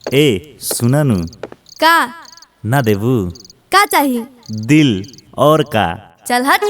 ए सुननु का ना देबू का चाहिए? दिल और का चल हट।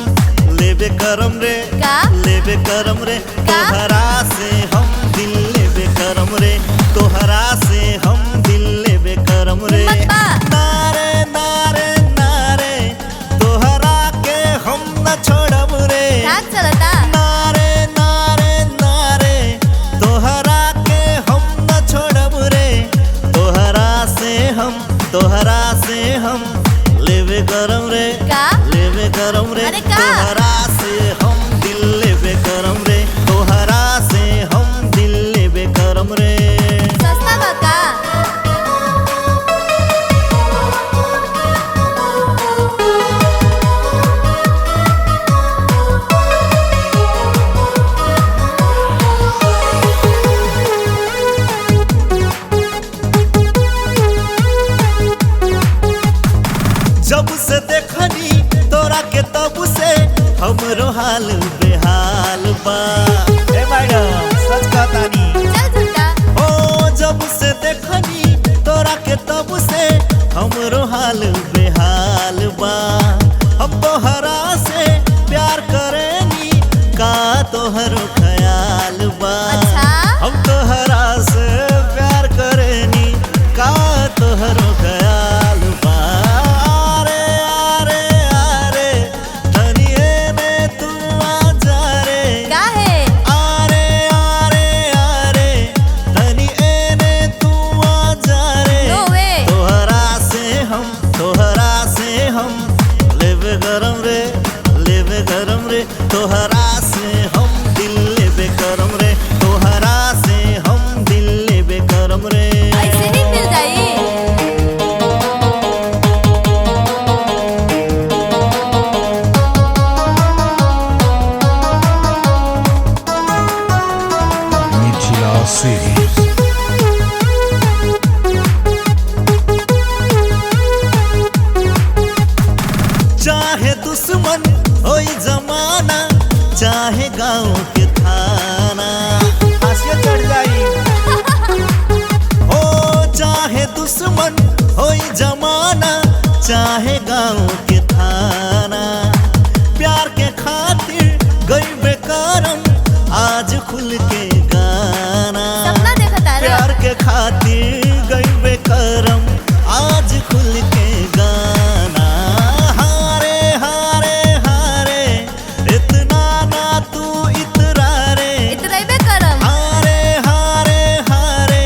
करम रे का लेबे करम रे का? तोहरा से हम दिल लेबे करम रे तोहरा से हम दिल लेबे करम रे हिम्मत बा। नारे नारे नारे तोहरा के हम न छोड़ब रे रात चलता नारे नारे नारे तोहरा के हम न छोड़ब रे तोहरा से हम लेबे करम रे का लेबे करम रे अरे का? तोहरा से हम दिल लेबे करम रे तोहरा से हम दिल लेबे करम रे सस्ता बा का? जब से देखनी तोरा के तब से हमरो हाल बेहाल बा ए मैडम सच कहतानी चल झूठा। ओ जब से देखनी तोरा के तब से हमरो हाल बेहाल बा हम तोहरा से प्यार करेनी का तोहरो ख्याल बा अच्छा? हम तोहरा से प्यार करेनी का तोहरो ख्याल बा आरे आरे आरे धनिए ने तू आ जा रे का है? आरे आरे आरे धनिए ने तू आ जा रे नो वे। तोहरा से हम लेबे गरम रे तोहरा से हम दिल लेबे करम रे तोहरा से हम दिल लेबे करम रे ऐसे नहीं मिल जाई। Mitila Series. चाहे दुश्मन होई जमाना चाहे गांव के थाना हाशिया चढ़ जाई ओ चाहे दुश्मन होई जमाना चाहे गांव के थाना प्यार के खातिर गई बेकारम आज खुल के गाना सपना देखता रे। प्यार के खातिर गई बेकारम आज खुल के गाना हारे हारे हारे इतना ना तू इतरा रे इतना ही करम। हारे हारे हारे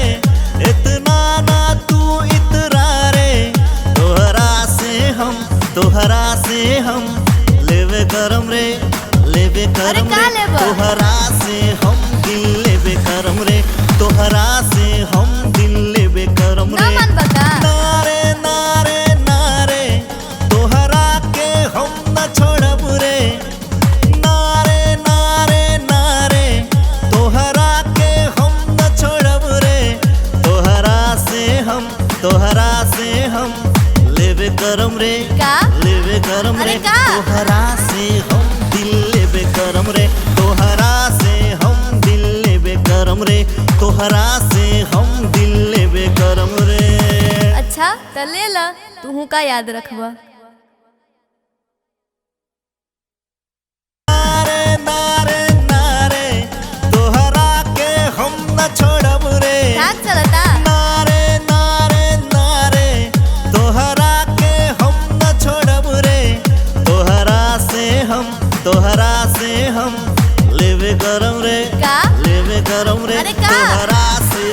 इतना ना तू इतरा रे तोहरा से हम लेबे करम रे लेबे करम का रे लेबा? तोहरा से हम दिल लेबे करम रे तोहरा से हम दिल लेबे करम ना रे मन बका। नारे नारे नारे तोहरा के हम न छोड़ब रे नारे नारे नारे तोहरा के हम न छोड़ब रे तोहरा से हम लेबे करम रे का लेबे करम अरे रे का? तोहरा से हम दिल लेबे करम रे तोहरा से हम दिल लेबे करम रे तोहरा से हम दिल लेबे करम रे अच्छा तो ले ला तू का याद रखबा। नारे नारे नारे तोहरा के हम न छोड़ब रे रात चलता नारे नारे नारे तोहरा के हम न छोड़ब रे तोहरा से हम लेवे गरम रे का? लेवे गरम रे अरे का? तोहरा से